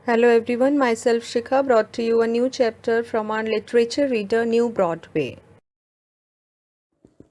Hello everyone, myself Shikha brought to you a new chapter from our literature reader New Broadway.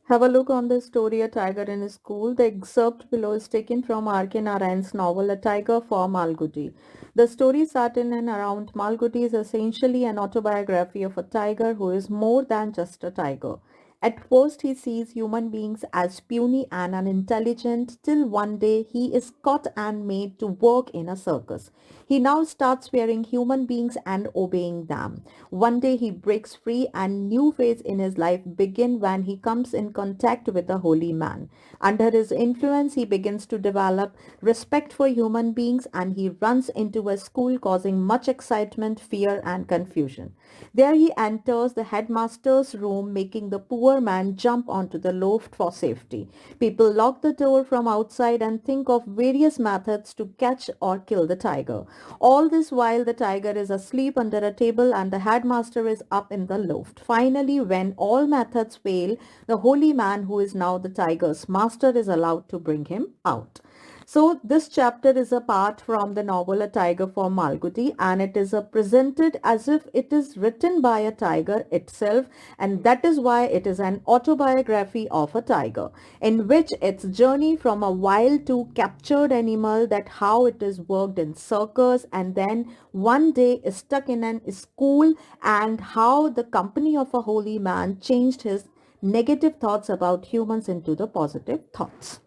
Have a look on the story A Tiger in a School. The excerpt below is taken from R.K. Narayan's novel A Tiger for Malgudi. The story set in and around Malgudi is essentially an autobiography of a tiger who is more than just a tiger. At first, he sees human beings as puny and unintelligent till one day he is caught and made to work in a circus. He now starts fearing human beings and obeying them. One day he breaks free and new phase in his life begin when he comes in contact with a holy man. Under his influence, he begins to develop respect for human beings and he runs into a school causing much excitement, fear and confusion. There he enters the headmaster's room, making the poor man jump onto the loft for safety. People lock the door from outside and think of various methods to catch or kill the tiger. All this while the tiger is asleep under a table and the headmaster is up in the loft. Finally, when all methods fail, the holy man, who is now the tiger's master, is allowed to bring him out. So this chapter is a part from the novel A Tiger for Malgudi, and it is presented as if it is written by a tiger itself, and that is why it is an autobiography of a tiger in which its journey from a wild to captured animal, that how it is worked in circus and then one day is stuck in an school, and how the company of a holy man changed his negative thoughts about humans into the positive thoughts.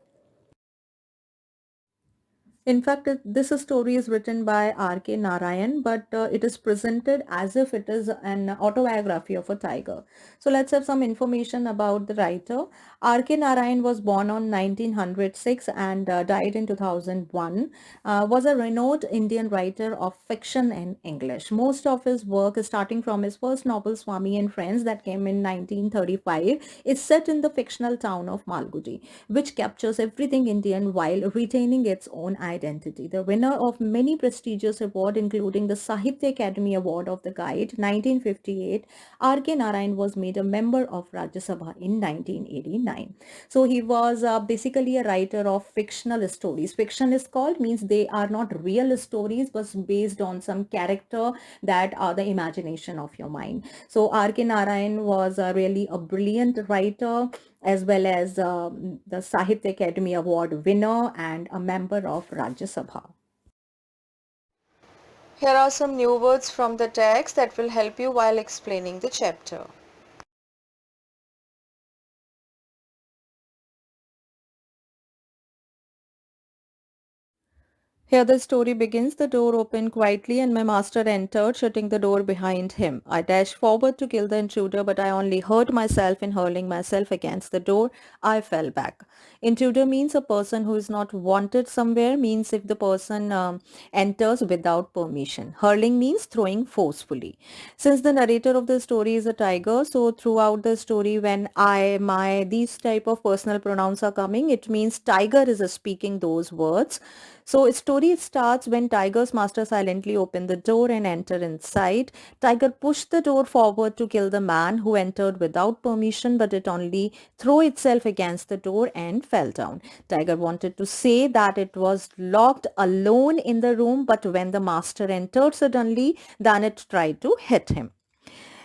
In fact, this story is written by R.K. Narayan, but it is presented as if it is an autobiography of a tiger. So let's have some information about the writer. R.K. Narayan was born on 1906 and died in 2001. Was a renowned Indian writer of fiction in English. Most of his work, starting from his first novel Swami and Friends that came in 1935, is set in the fictional town of Malgudi, which captures everything Indian while retaining its own identity. The winner of many prestigious awards, including the Sahitya Academy Award of the Guide 1958, R.K. Narayan was made a member of Rajya Sabha in 1989. So he was basically a writer of fictional stories. Fiction is called means they are not real stories, but based on some character that are the imagination of your mind. So R.K. Narayan was really a brilliant writer, as well as the Sahitya Academy Award winner and a member of Rajya Sabha. Here are some new words from the text that will help you while explaining the chapter. Here the story begins. The door opened quietly and my master entered, shutting the door behind him. I dashed forward to kill the intruder, but I only hurt myself in hurling myself against the door. I fell back. Intruder means a person who is not wanted somewhere, means if the person enters without permission. Hurling means throwing forcefully. Since the narrator of the story is a tiger, so throughout the story when these type of personal pronouns are coming, it means tiger is speaking those words. So story starts when Tiger's master silently opened the door and entered inside. Tiger pushed the door forward to kill the man who entered without permission, but it only threw itself against the door and fell down. Tiger wanted to say that it was locked alone in the room, but when the master entered suddenly, then it tried to hit him.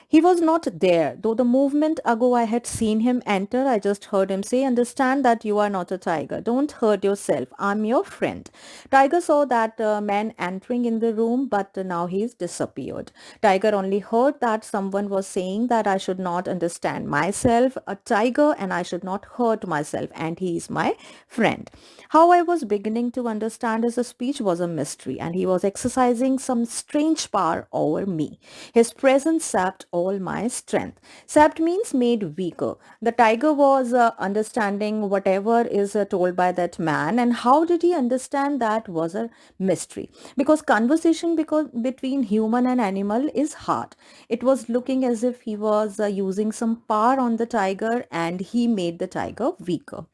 He was not there. Though the movement ago I had seen him enter, I just heard him say, understand that you are not a tiger. Don't hurt yourself. I'm your friend. Tiger saw that man entering in the room, but now he's disappeared. Tiger only heard that someone was saying that I should not understand myself, a tiger, and I should not hurt myself, and he is my friend. How I was beginning to understand his speech was a mystery, and he was exercising some strange power over me. His presence sapped all my strength. Sapped means made weaker. The tiger was understanding whatever is told by that man, and how did he understand that was a mystery. Because conversation between human and animal is hard. It was looking as if he was using some power on the tiger and he made the tiger weaker.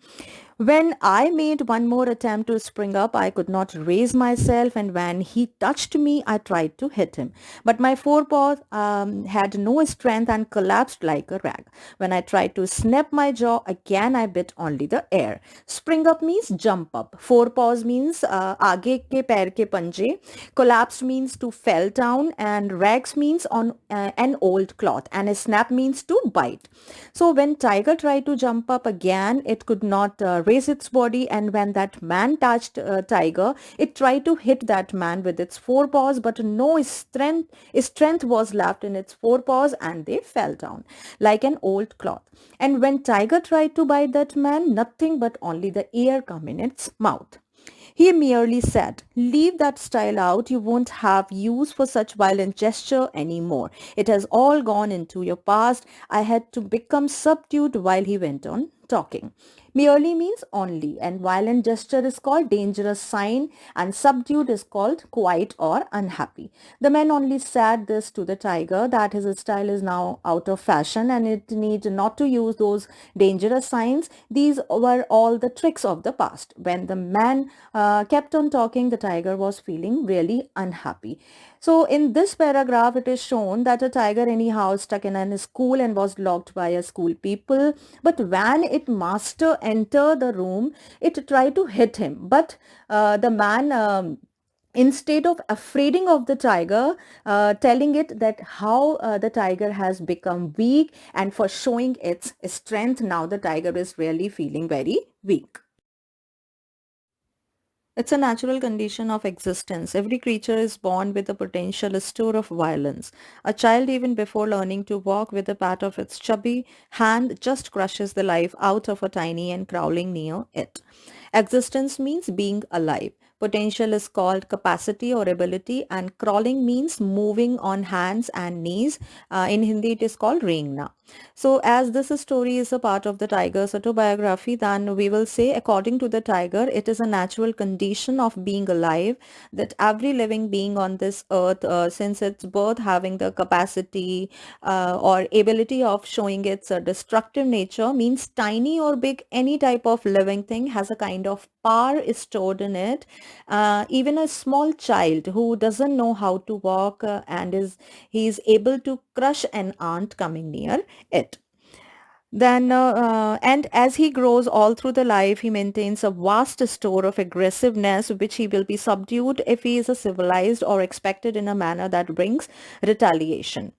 When I made one more attempt to spring up, I could not raise myself, and when he touched me, I tried to hit him. But my forepaws had no strength and collapsed like a rag. When I tried to snap my jaw, again I bit only the air. Spring up means jump up. Forepaws means आगे के पैर के पंजे. Collapsed means to fell down, and rags means on an old cloth, and a snap means to bite. So when tiger tried to jump up again, it could not raise its body, and when that man touched tiger, it tried to hit that man with its forepaws, but no strength was left in its forepaws, and they fell down like an old cloth. And when tiger tried to bite that man, nothing but only the air come in its mouth. He merely said, "Leave that style out. You won't have use for such violent gesture anymore. It has all gone into your past." I had to become subdued while he went on talking. Merely means only, and violent gesture is called dangerous sign, and subdued is called quiet or unhappy. The man only said this to the tiger that his style is now out of fashion and it need not to use those dangerous signs. These were all the tricks of the past. When the man kept on talking, the tiger was feeling really unhappy. So in this paragraph, it is shown that a tiger anyhow stuck in a school and was locked by a school people. But when its master entered the room, it tried to hit him. But the man instead of afraiding of the tiger, telling it that how the tiger has become weak, and for showing its strength, now the tiger is really feeling very weak. It's a natural condition of existence. Every creature is born with a potential store of violence. A child, even before learning to walk, with a pat of its chubby hand, just crushes the life out of a tiny and crawling near it. Existence means being alive. Potential is called capacity or ability, and crawling means moving on hands and knees. In Hindi, it is called reengna. So as this story is a part of the tiger's autobiography, then we will say, according to the tiger, it is a natural condition of being alive that every living being on this earth, since its birth, having the capacity or ability of showing its destructive nature, means tiny or big, any type of living thing has a kind of power stored in it. Even a small child who doesn't know how to walk and he is able to crush an ant coming near it. Then, and as he grows all through the life, he maintains a vast store of aggressiveness, which he will be subdued if he is a civilized or expected in a manner that brings retaliation.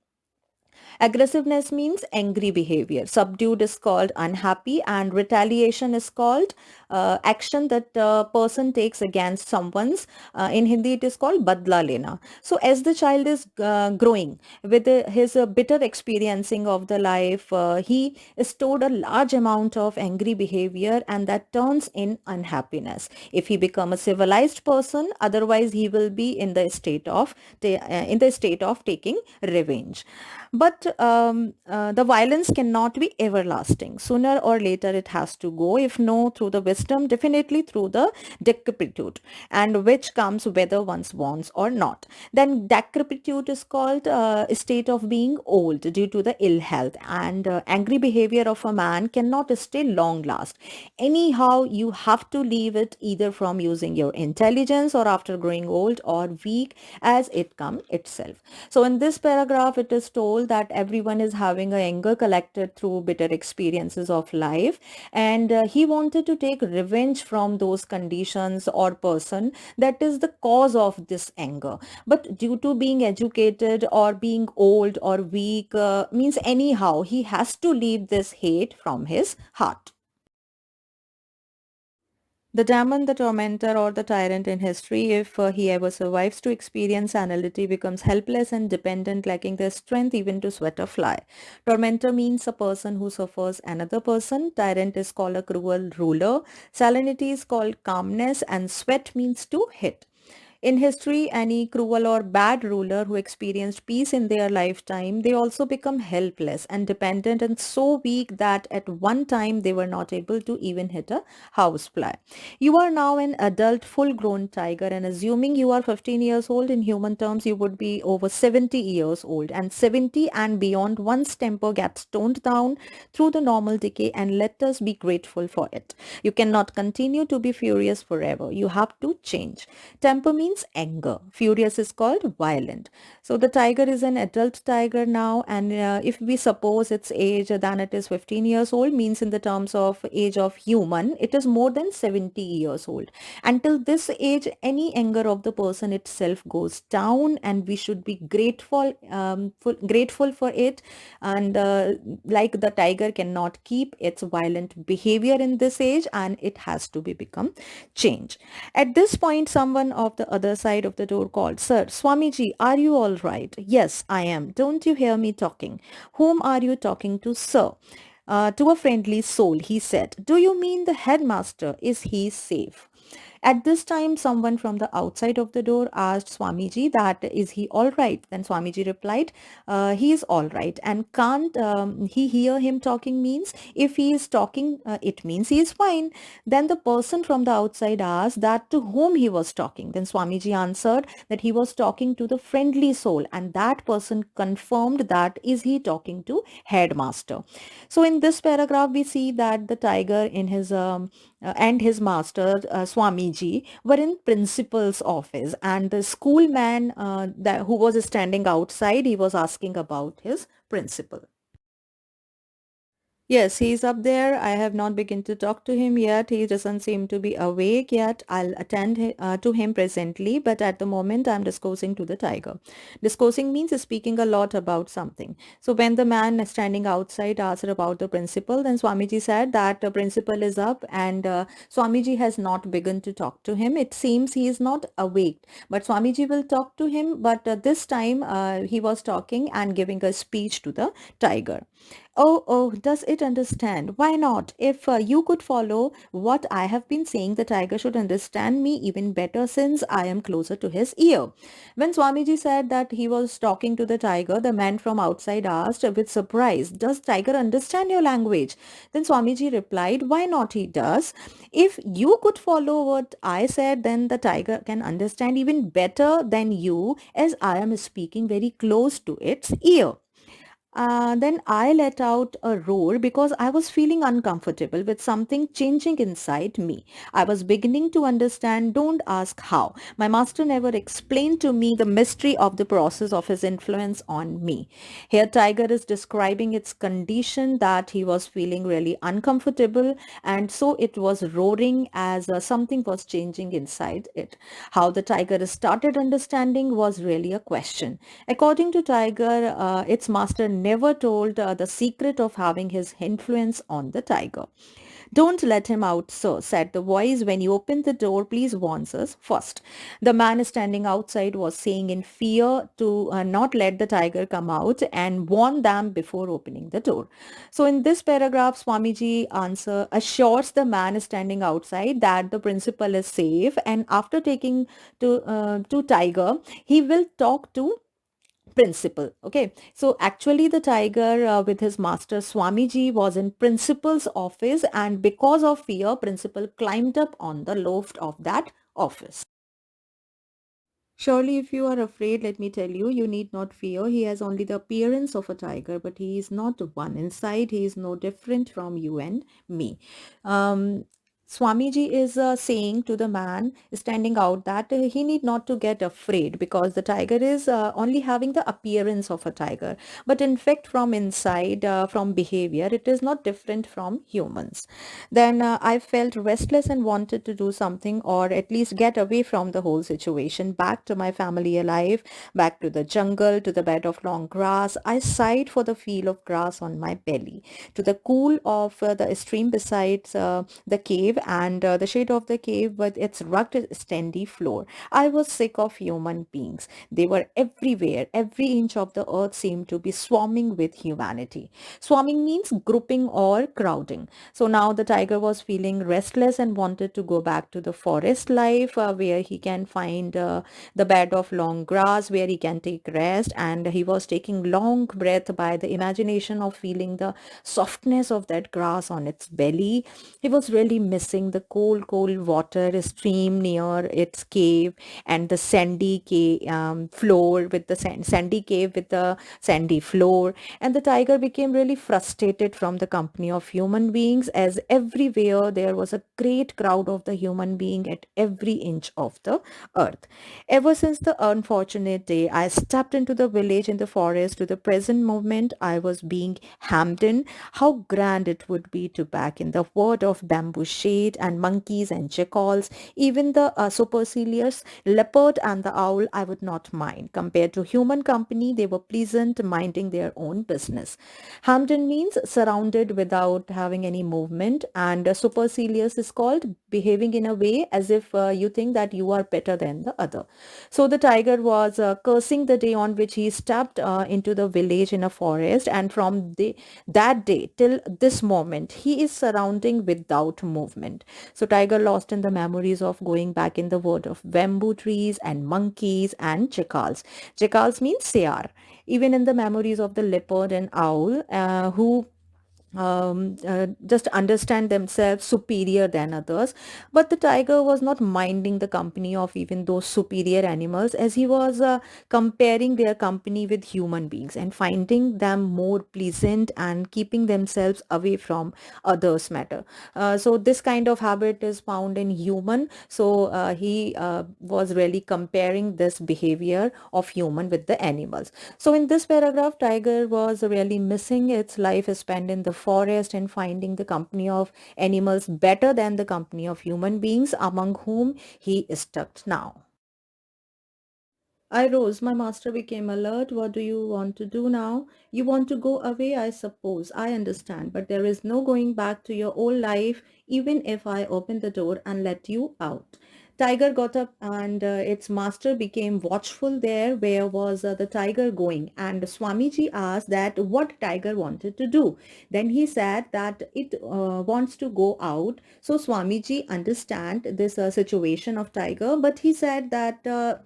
Aggressiveness means angry behavior. Subdued is called unhappy, and retaliation is called action that a person takes against someone's. In Hindi, it is called badla lena. So as the child is growing with his bitter experiencing of the life, he stored a large amount of angry behavior, and that turns in unhappiness. If he become a civilized person, otherwise he will be in the state of taking revenge. But the violence cannot be everlasting. Sooner or later it has to go. If no through the wisdom, definitely through the decrepitude, and which comes whether one wants or not. Then decrepitude is called a state of being old due to the ill health, and angry behavior of a man cannot stay long last. Anyhow, you have to leave it either from using your intelligence or after growing old or weak as it come itself. So in this paragraph, it is told that everyone is having a anger collected through bitter experiences of life, and he wanted to take revenge from those conditions or person that is the cause of this anger. But due to being educated or being old or weak, means anyhow, he has to leave this hate from his heart. The demon, the tormentor, or the tyrant in history, if he ever survives to experience anality, becomes helpless and dependent, lacking the strength even to sweat a fly. Tormentor means a person who suffers another person. Tyrant is called a cruel ruler. Salinity is called calmness, and sweat means to hit. In history, any cruel or bad ruler who experienced peace in their lifetime, they also become helpless and dependent and so weak that at one time they were not able to even hit a housefly. You are now an adult, full-grown tiger, and assuming you are 15 years old in human terms, you would be over 70 years old. And 70 and beyond, one's temper gets toned down through the normal decay, and let us be grateful for it. You cannot continue to be furious forever. You have to change. Temper means anger. Furious is called violent. So the tiger is an adult tiger now, and if we suppose its age than it is 15 years old, means in the terms of age of human, it is more than 70 years old. Until this age, any anger of the person itself goes down, and we should be grateful for it. And like the tiger cannot keep its violent behavior in this age, and it has to be become change. At this point, someone of the other side of the door called, "Sir, Swamiji, are you all right?" "Yes, I am. Don't you hear me talking?" "Whom are you talking to, sir?" To a friendly soul, he said. "Do you mean the headmaster? Is he safe?" At this time, someone from the outside of the door asked Swamiji that, "Is he all right?" Then Swamiji replied, "He is all right." And can't he hear him talking means, if he is talking, it means he is fine. Then the person from the outside asked that to whom he was talking. Then Swamiji answered that he was talking to the friendly soul, and that person confirmed that, "Is he talking to headmaster?" So in this paragraph, we see that the tiger in his and his master Swamiji were in principal's office, and the schoolman who was standing outside, he was asking about his principal. Yes, he's up there. I have not begun to talk to him yet. He doesn't seem to be awake yet. I'll attend to him presently, but at the moment I'm discoursing to the tiger. Discoursing means speaking a lot about something. So when the man standing outside asked about the principal, then Swamiji said that the principal is up, and Swamiji has not begun to talk to him. It seems he is not awake, but Swamiji will talk to him. But this time he was talking and giving a speech to the tiger. "Oh, oh, does it understand? Why not? If you could follow what I have been saying, the tiger should understand me even better since I am closer to his ear." When Swamiji said that he was talking to the tiger, the man from outside asked with surprise, "Does tiger understand your language?" Then Swamiji replied, "Why not, he does. If you could follow what I said, then the tiger can understand even better than you, as I am speaking very close to its ear." Then I let out a roar because I was feeling uncomfortable with something changing inside me. I was beginning to understand, don't ask how. My master never explained to me the mystery of the process of his influence on me. Here Tiger is describing its condition, that he was feeling really uncomfortable, and so it was roaring as something was changing inside it. How the tiger started understanding was really a question. According to Tiger, its master never told the secret of having his influence on the tiger. "Don't let him out, sir," said the voice. "When you open the door, please warn us first." The man standing outside was saying in fear to not let the tiger come out and warn them before opening the door. So in this paragraph, Swamiji answer assures the man standing outside that the principal is safe, and after taking to tiger, he will talk to principal. Okay, so actually the tiger with his master Swamiji was in principal's office, and because of fear, principal climbed up on the loft of that office. Surely, if you are afraid, let me tell you, you need not fear. He has only the appearance of a tiger, but he is not one. Inside, he is no different from you and me. Um, Swamiji is saying to the man standing out that he need not to get afraid, because the tiger is only having the appearance of a tiger. But in fact, from inside, from behavior, it is not different from humans. Then I felt restless and wanted to do something, or at least get away from the whole situation, back to my family alive, back to the jungle, to the bed of long grass. I sighed for the feel of grass on my belly, to the cool of the stream beside the cave, and the shade of the cave with its rugged, sandy floor. I was sick of human beings. They were everywhere. Every inch of the earth seemed to be swarming with humanity. Swarming means grouping or crowding. So now the tiger was feeling restless and wanted to go back to the forest life where he can find the bed of long grass where he can take rest, and he was taking long breath by the imagination of feeling the softness of that grass on its belly. He was really missing the cold water stream near its cave and the floor with the sandy cave with the sandy floor. And the tiger became really frustrated from the company of human beings, as everywhere there was a great crowd of the human being at every inch of the earth. Ever since the unfortunate day I stepped into the village in the forest to the present moment I was being hammed in, how grand it would be to back in the world of bamboo shade and monkeys and jackals, even the supercilious leopard and the owl I would not mind. Compared to human company, they were pleasant, minding their own business. Hamden means surrounded without having any movement, and supercilious is called behaving in a way as if you think that you are better than the other. So the tiger was cursing the day on which he stepped into the village in a forest, and from that day till this moment, he is surrounding without movement. So tiger lost in the memories of going back in the world of bamboo trees and monkeys and jackals. Jackals means sear. Even in the memories of the leopard and owl, who just understand themselves superior than others. But the tiger was not minding the company of even those superior animals, as he was comparing their company with human beings and finding them more pleasant and keeping themselves away from others matter. So this kind of habit is found in human. So he was really comparing this behavior of human with the animals. So in this paragraph, tiger was really missing its life spent in the forest and finding the company of animals better than the company of human beings, among whom he is stuck now. I rose. My master became alert. What do you want to do now? You want to go away, I suppose. I understand, but there is no going back to your old life, even if I open the door and let you out. Tiger got up and its master became watchful there. Where was the tiger going? And Swamiji asked that what tiger wanted to do. Then he said that it wants to go out. So Swamiji understand this situation of tiger, but he said that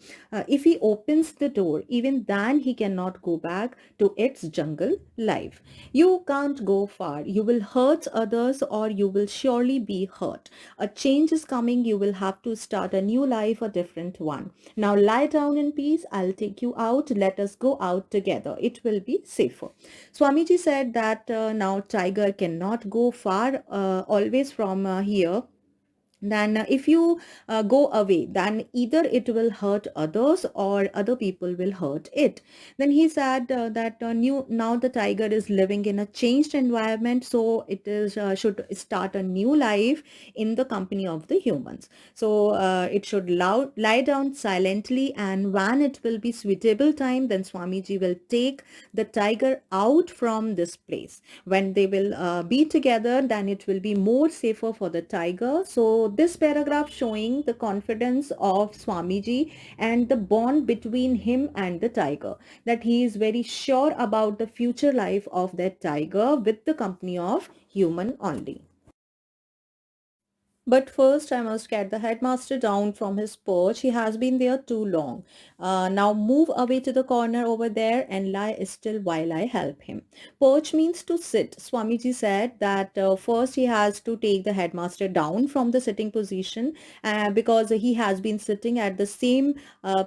if he opens the door, even then he cannot go back to its jungle life. You can't go far. You will hurt others or you will surely be hurt. A change is coming. You will have to start a new life, a different one. Now lie down in peace. I'll take you out. Let us go out together. It will be safer. Swamiji said that now tiger cannot go far always from here. Then if you go away, then either it will hurt others or other people will hurt it. Then he said that now the tiger is living in a changed environment, so it is should start a new life in the company of the humans. So it should lie down silently, and when it will be suitable time, then Swamiji will take the tiger out from this place. When they will be together, then it will be more safer for the tiger. So this paragraph showing the confidence of Swamiji and the bond between him and the tiger, that he is very sure about the future life of that tiger with the company of human only. But first, I must get the headmaster down from his perch. He has been there too long. Now move away to the corner over there and lie still while I help him. Perch means to sit. Swamiji said that first he has to take the headmaster down from the sitting position because he has been sitting at the same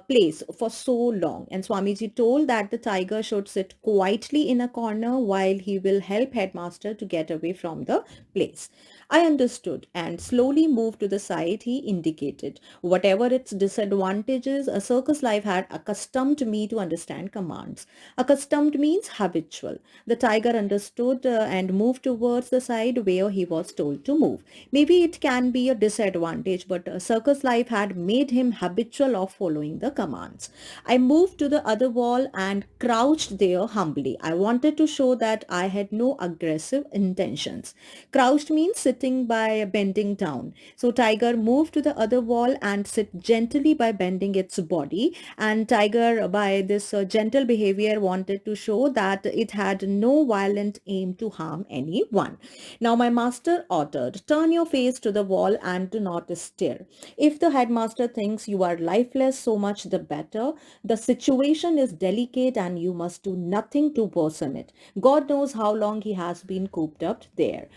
place for so long. And Swamiji told that the tiger should sit quietly in a corner while he will help headmaster to get away from the place. I understood and slowly moved to the side he indicated. Whatever its disadvantages, a circus life had accustomed me to understand commands. Accustomed means habitual. The tiger understood and moved towards the side where he was told to move. Maybe it can be a disadvantage, but a circus life had made him habitual of following the commands. I moved to the other wall and crouched there humbly. I wanted to show that I had no aggressive intentions. Crouched means sitting sitting by bending down. So tiger moved to the other wall and sit gently by bending its body. And tiger, by this gentle behavior, wanted to show that it had no violent aim to harm anyone. Now my master ordered, turn your face to the wall and do not stare. If the headmaster thinks you are lifeless, so much the better. The situation is delicate and you must do nothing to worsen it. God knows how long he has been cooped up there.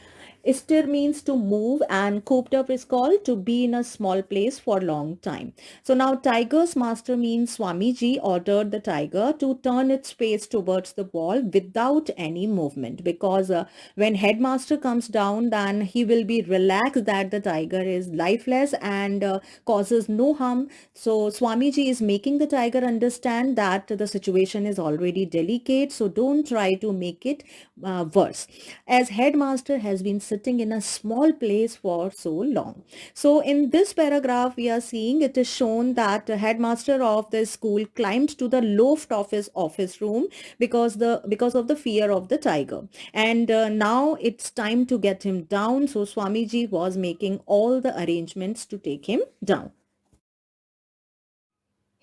Stir means to move, and cooped up is called to be in a small place for a long time. So now tiger's master means Swamiji ordered the tiger to turn its face towards the wall without any movement, because when headmaster comes down, then he will be relaxed that the tiger is lifeless and causes no harm. So Swamiji is making the tiger understand that the situation is already delicate, so don't try to make it worse, as headmaster has been sitting in a small place for so long. So in this paragraph we are seeing it is shown that the headmaster of the school climbed to the loft of his office room because of the fear of the tiger, and now it's time to get him down. So Swamiji was making all the arrangements to take him down.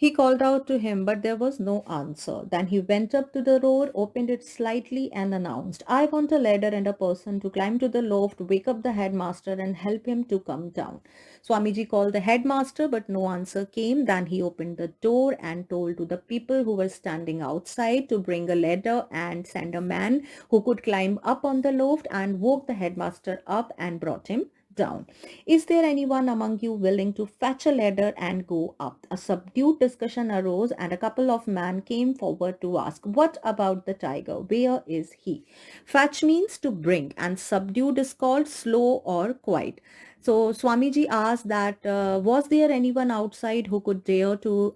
He called out to him, but there was no answer. Then he went up to the door, opened it slightly, and announced, I want a ladder and a person to climb to the loft, wake up the headmaster, and help him to come down. Swamiji called the headmaster, but no answer came. Then he opened the door and told to the people who were standing outside to bring a ladder and send a man who could climb up on the loft, and woke the headmaster up and brought him down. Is there anyone among you willing to fetch a ladder and go up? A subdued discussion arose, and a couple of men came forward to ask, what about the tiger? Where is he? Fetch means to bring, and subdued is called slow or quiet. So Swamiji asked that was there anyone outside who could dare to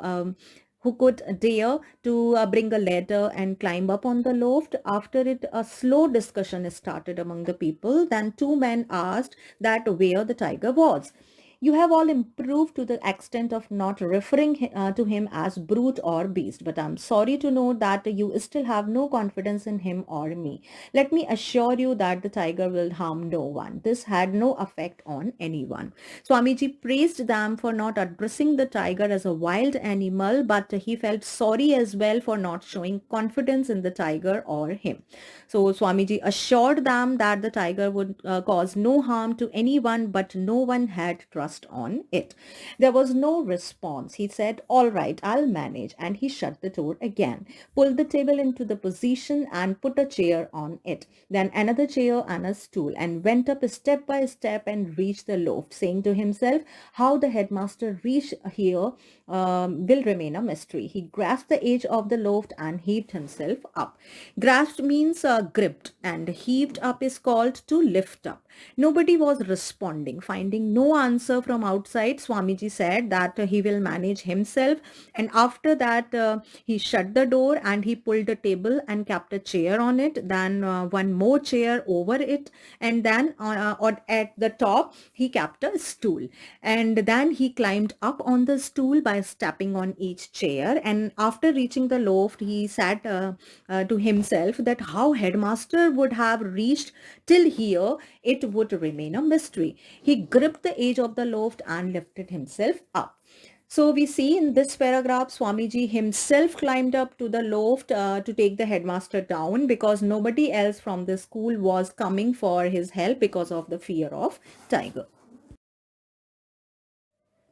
bring a ladder and climb up on the loft. After it, a slow discussion started among the people. Then two men asked that where the tiger was. You have all improved to the extent of not referring to him as brute or beast, but I'm sorry to know that you still have no confidence in him or me. Let me assure you that the tiger will harm no one. This had no effect on anyone. Swamiji praised them for not addressing the tiger as a wild animal, but he felt sorry as well for not showing confidence in the tiger or him. So Swamiji assured them that the tiger would cause no harm to anyone, but no one had trust on it. There was no response. He said, all right, I'll manage. And he shut the door again, pulled the table into the position and put a chair on it, then another chair and a stool, and went up step by step and reached the loft, saying to himself, how the headmaster reached here will remain a mystery. He grasped the edge of the loft and heaved himself up. Grasped means gripped, and heaved up is called to lift up. Nobody was responding. Finding no answer from outside, Swamiji said that he will manage himself, and after that he shut the door and he pulled a table and kept a chair on it, then one more chair over it, and then at the top he kept a stool, and then he climbed up on the stool by stepping on each chair. And after reaching the loft, he said to himself that how headmaster would have reached till here, it would remain a mystery. He gripped the edge of the loft and lifted himself up. So we see in this paragraph, Swamiji himself climbed up to the loft to take the headmaster down, because nobody else from the school was coming for his help because of the fear of tiger.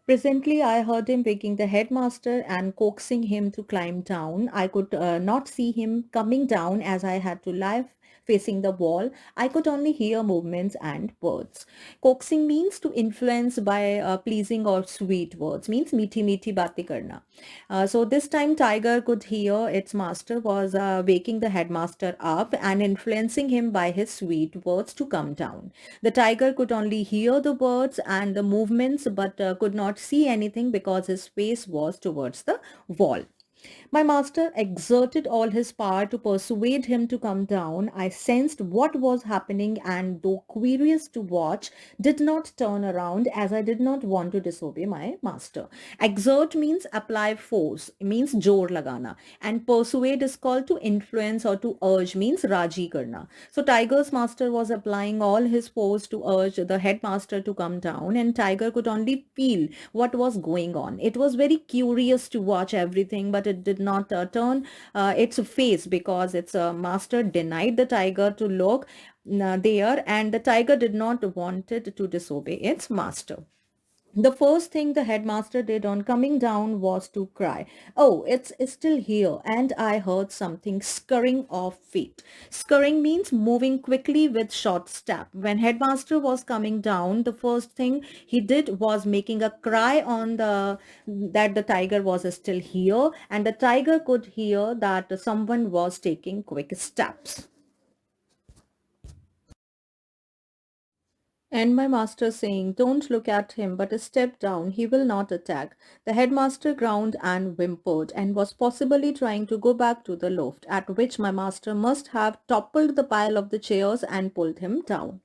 Presently, I heard him waking the headmaster and coaxing him to climb down. I could not see him coming down, as I had to lie facing the wall. I could only hear movements and words. Coaxing means to influence by pleasing or sweet words, means meethi meethi baatein karna. So this time tiger could hear its master was waking the headmaster up and influencing him by his sweet words to come down. The tiger could only hear the words and the movements, but could not see anything because his face was towards the wall. My master exerted all his power to persuade him to come down. I sensed what was happening and, though curious to watch, did not turn around as I did not want to disobey my master. Exert means apply force, means jor lagana, and persuade is called to influence or to urge, means raji karna. So Tiger's master was applying all his force to urge the headmaster to come down, and Tiger could only feel what was going on. It was very curious to watch everything, but it did not turn its face because its master denied the tiger to look there, and the tiger did not wanted to disobey its master. The first thing the headmaster did on coming down was to cry, "Oh, it's still here." And I heard something scurrying of feet. Scurrying means moving quickly with short step. When headmaster was coming down, the first thing he did was making a cry on the that the tiger was still here, and the tiger could hear that someone was taking quick steps. And my master saying, "Don't look at him, but step down, he will not attack." The headmaster groaned and whimpered and was possibly trying to go back to the loft, at which my master must have toppled the pile of the chairs and pulled him down.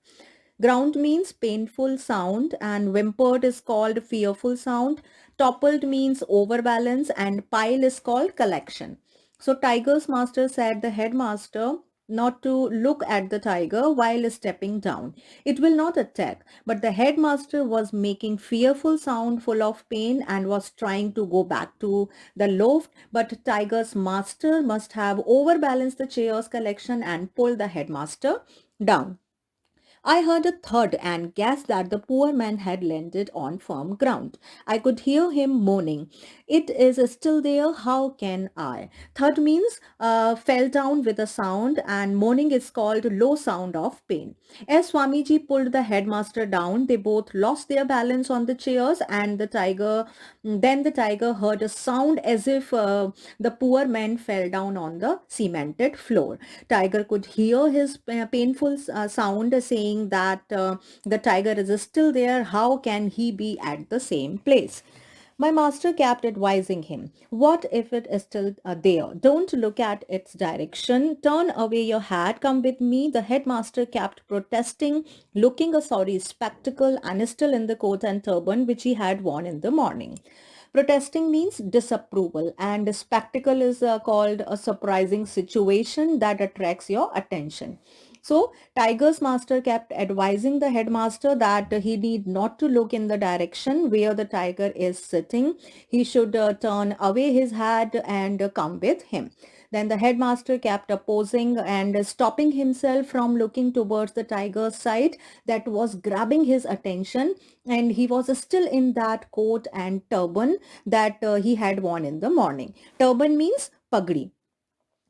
Ground means painful sound and whimpered is called fearful sound. Toppled means overbalance and pile is called collection. So Tiger's master said the headmaster not to look at the tiger while stepping down. It will not attack. But the headmaster was making fearful sound full of pain and was trying to go back to the loft. But Tiger's master must have overbalanced the chairs collection and pulled the headmaster down. I heard a thud and guessed that the poor man had landed on firm ground. I could hear him moaning, "It is still there, how can I?" Thud means fell down with a sound, and moaning is called low sound of pain. As Swamiji pulled the headmaster down, they both lost their balance on the chairs, and then the tiger heard a sound as if the poor man fell down on the cemented floor. Tiger could hear his painful sound saying that the tiger is still there. How can he be at the same place? My master kept advising him, "What if it is still there? Don't look at its direction. Turn away your head. Come with me." The headmaster kept protesting, looking a sorry spectacle and still in the coat and turban which he had worn in the morning. Protesting means disapproval, and spectacle is called a surprising situation that attracts your attention. So, Tiger's master kept advising the headmaster that he need not to look in the direction where the tiger is sitting. He should turn away his head and come with him. Then the headmaster kept opposing and stopping himself from looking towards the tiger's side that was grabbing his attention, and he was still in that coat and turban that he had worn in the morning. Turban means pagdi.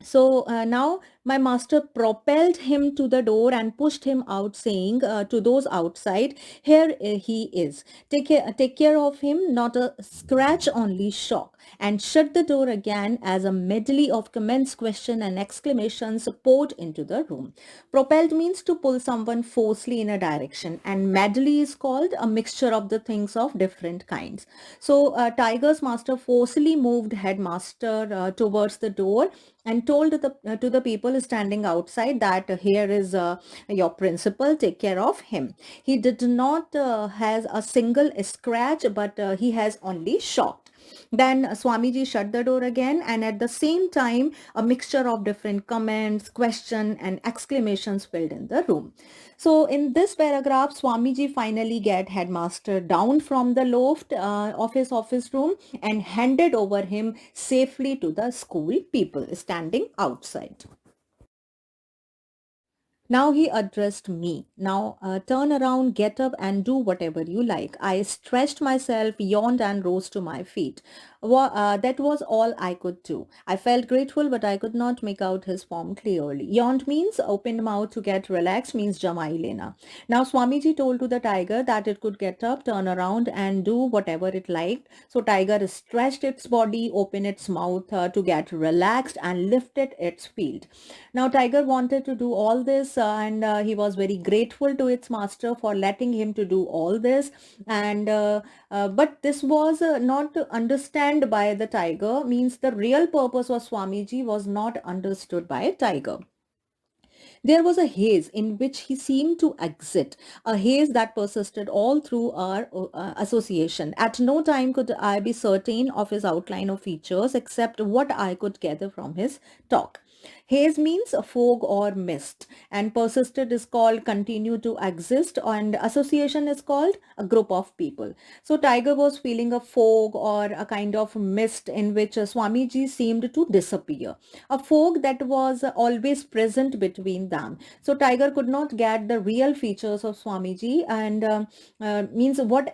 So now my master propelled him to the door and pushed him out, saying to those outside, "Here he is. Take care of him, not a scratch, only shock." And shut the door again as a medley of comments, question, and exclamations poured into the room. Propelled means to pull someone forcefully in a direction, and medley is called a mixture of the things of different kinds. So Tiger's master forcefully moved headmaster towards the door and told to the people standing outside that here is your principal, take care of him. He did not has a single scratch, but he has only shocked. Then Swamiji shut the door again, and at the same time a mixture of different comments, question, and exclamations filled in the room. So in this paragraph, Swamiji finally get headmaster down from the loft of his office room and handed over him safely to the school people standing outside. Now he addressed me. "Now turn around, get up and do whatever you like." I stretched myself, yawned and rose to my feet. That was all I could do. I felt grateful, but I could not make out his form clearly. Yawned means opened mouth to get relaxed, means jamai lena. Now Swamiji told to the tiger that it could get up, turn around and do whatever it liked. So tiger stretched its body, opened its mouth to get relaxed and lifted its feet. Now tiger wanted to do all this and he was very grateful to its master for letting him to do all this. And but this was not understand by the tiger, means the real purpose of Swamiji was not understood by tiger. There was a haze in which he seemed to exit, a haze that persisted all through our association. At no time could I be certain of his outline or features except what I could gather from his talk. Haze means a fog or mist, and persisted is called continue to exist, and association is called a group of people. So Tiger was feeling a fog or a kind of mist in which Swamiji seemed to disappear, a fog that was always present between them. So Tiger could not get the real features of Swamiji, and means what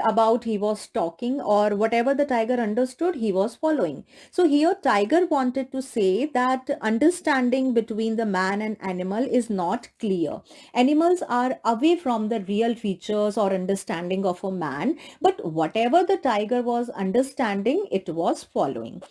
about he was talking, or whatever the tiger understood he was following. So here Tiger wanted to say that understanding between the man and animal is not clear. Animals are away from the real features or understanding of a man, but whatever the tiger was understanding, it was following.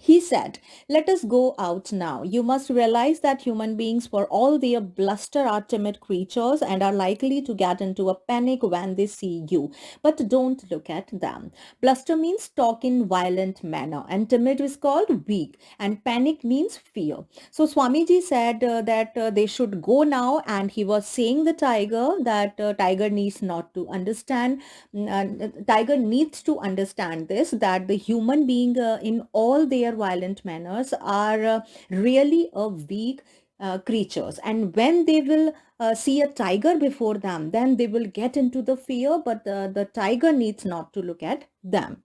He said, "Let us go out now. You must realize that human beings, for all their bluster, are timid creatures and are likely to get into a panic when they see you. But don't look at them." Bluster means talk in violent manner, and timid is called weak, and panic means fear. So Swamiji said that they should go now, and he was saying the tiger that tiger needs not to understand. Tiger needs to understand this, that the human being in all their violent manners are really a weak creatures, and when they will see a tiger before them, then they will get into the fear, but the tiger needs not to look at them.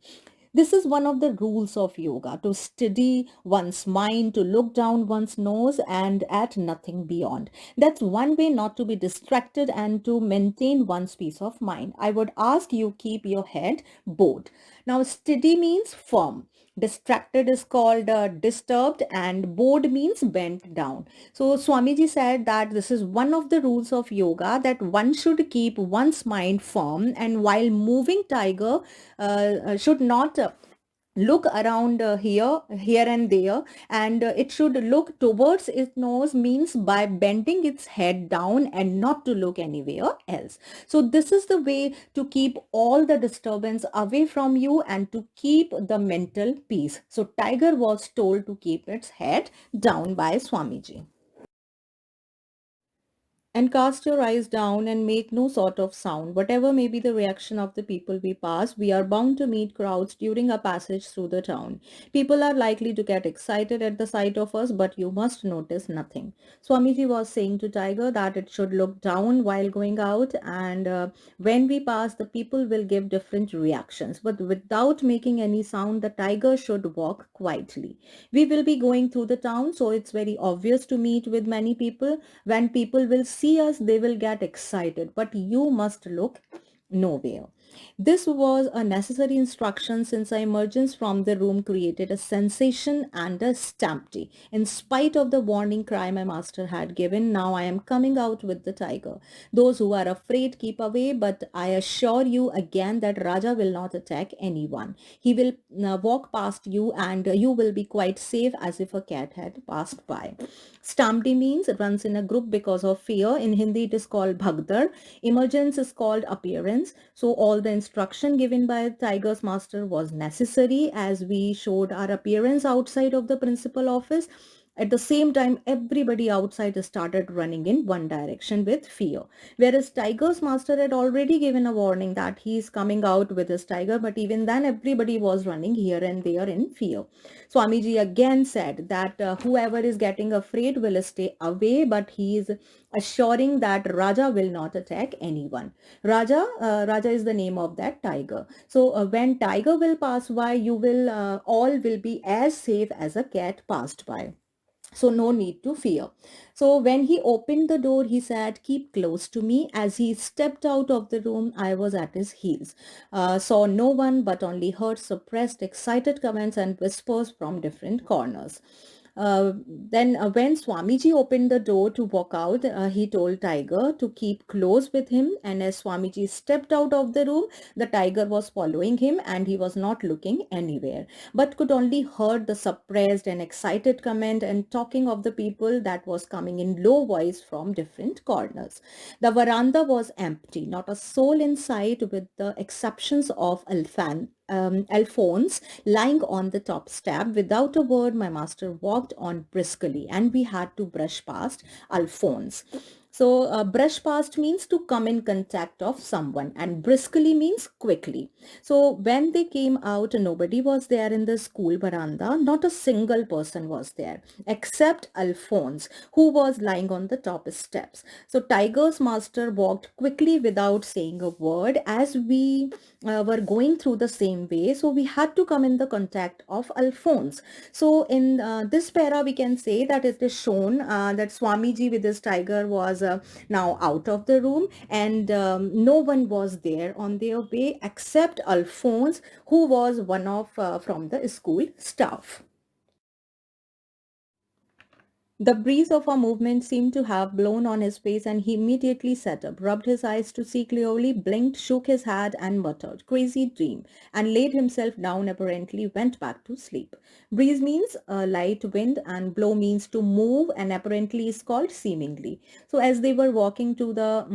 This is one of the rules of yoga, to steady one's mind, to look down one's nose and at nothing beyond. That's one way not to be distracted and to maintain one's peace of mind. I would ask you keep your head bowed. Now, steady means firm. Distracted is called disturbed, and bowed means bent down. So Swamiji said that this is one of the rules of yoga, that one should keep one's mind firm, and while moving tiger should not look around here and there, and it should look towards its nose, means by bending its head down and not to look anywhere else. So this is the way to keep all the disturbance away from you and to keep the mental peace. So tiger was told to keep its head down by Swamiji. "And cast your eyes down and make no sort of sound. Whatever may be the reaction of the people we pass, we are bound to meet crowds during our passage through the town. People are likely to get excited at the sight of us, but you must notice nothing." Swamiji was saying to Tiger that it should look down while going out, and when we pass, the people will give different reactions, but without making any sound, the tiger should walk quietly. We will be going through the town, so it's very obvious to meet with many people. When people will see us, they will get excited, but you must look nowhere. This was a necessary instruction, since our emergence from the room created a sensation and a stampede. In spite of the warning cry my master had given, now I am coming out with the tiger. Those who are afraid keep away, but I assure you again that Raja will not attack anyone. He will walk past you, and you will be quite safe, as if a cat had passed by. Stampede means it runs in a group because of fear. In Hindi it is called bhagdar. Emergence is called appearance. So all the instruction given by tiger's master was necessary, as we showed our appearance outside of the principal office. At the same time, everybody outside started running in one direction with fear. Whereas tiger's master had already given a warning that he is coming out with his tiger, but even then everybody was running here and there in fear. Swamiji again said that whoever is getting afraid will stay away, but he is assuring that Raja will not attack anyone. Raja is the name of that tiger. So when tiger will pass by, you will all will be as safe as a cat passed by. So no need to fear. So when he opened the door, he said, "Keep close to me." As he stepped out of the room, I was at his heels. Saw no one, but only heard suppressed, excited comments and whispers from different corners. Then when Swamiji opened the door to walk out, he told Tiger to keep close with him. And as Swamiji stepped out of the room, the tiger was following him and he was not looking anywhere, but could only heard the suppressed and excited comment and talking of the people that was coming in low voice from different corners. The veranda was empty, not a soul in sight with the exceptions of Alphonse lying on the top step. Without a word, my master walked on briskly and we had to brush past Alphonse. So brush past means to come in contact of someone and briskly means quickly. So when they came out, nobody was there in the school veranda. Not a single person was there except Alphonse, who was lying on the top steps. So Tiger's master walked quickly without saying a word as we were going through the same way. So we had to come in the contact of Alphonse. So in this para, we can say that it is shown that Swamiji with his tiger was now out of the room and no one was there on their way except Alphonse, who was one of from the school staff. The breeze of our movement seemed to have blown on his face and he immediately sat up, rubbed his eyes to see clearly, blinked, shook his head and muttered, "Crazy dream," and laid himself down, apparently went back to sleep. Breeze means light wind and blow means to move and apparently is called seemingly. So as they were walking to the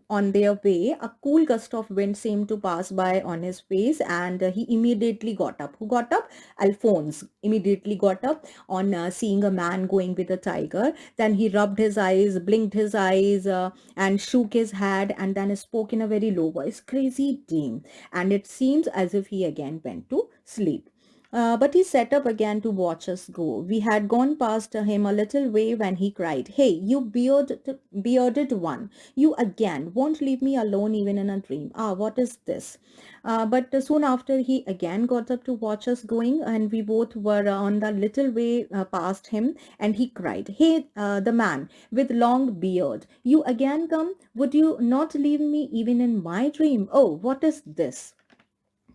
on their way, a cool gust of wind seemed to pass by on his face and he immediately got up. Who got up? Alphonse immediately got up on seeing a man going with a tiger. Then he rubbed his eyes, blinked his eyes, and shook his head, and then spoke in a very low voice, "Crazy dream." And it seems as if he again went to sleep. But he sat up again to watch us go. We had gone past him a little way when he cried, "Hey, you bearded one, you again won't leave me alone even in a dream. Ah, what is this?" But soon after, he again got up to watch us going, and we both were on the little way past him, and he cried, "Hey, the man with long beard, you again come? Would you not leave me even in my dream? Oh, what is this?"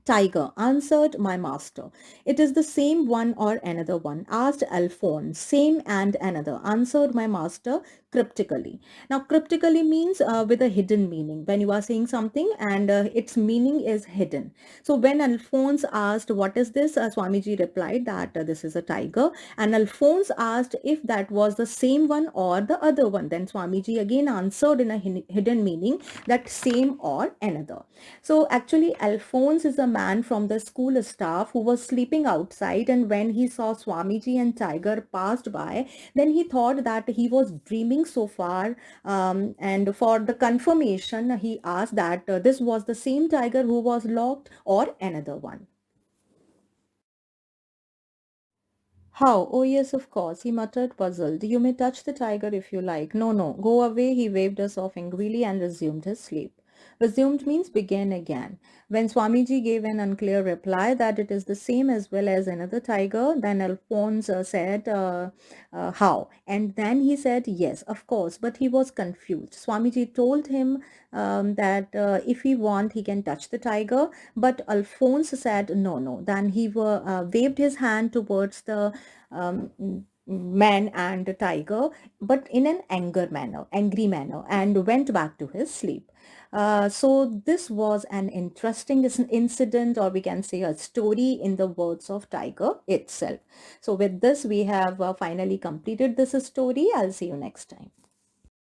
"Tiger," answered my master. "It is the same one or another one?" asked Alphonse. "Same and another," answered my master cryptically. Now, cryptically means with a hidden meaning. When you are saying something and its meaning is hidden. So when Alphonse asked, "What is this?" Swamiji replied that this is a tiger. And Alphonse asked if that was the same one or the other one. Then Swamiji again answered in a hidden meaning that same or another. So actually, Alphonse is a man from the school staff who was sleeping outside, and when he saw Swamiji and Tiger passed by, then he thought that he was dreaming so far. And for the confirmation, he asked that this was the same tiger who was locked or another one. "How? Oh yes, of course," he muttered, puzzled. "You may touch the tiger if you like." "No, no, go away." He waved us off angrily and resumed his sleep. Resumed means begin again. When Swamiji gave an unclear reply that it is the same as well as another tiger, then Alphonse said, "How?" And then he said, "Yes, of course," but he was confused. Swamiji told him that if he want, he can touch the tiger, but Alphonse said, "No, no." Then he waved his hand towards the um, man and the tiger, but in an angry manner, and went back to his sleep. So this was an interesting incident, or we can say a story in the words of Tiger itself. So with this, we have finally completed this story. I'll see you next time.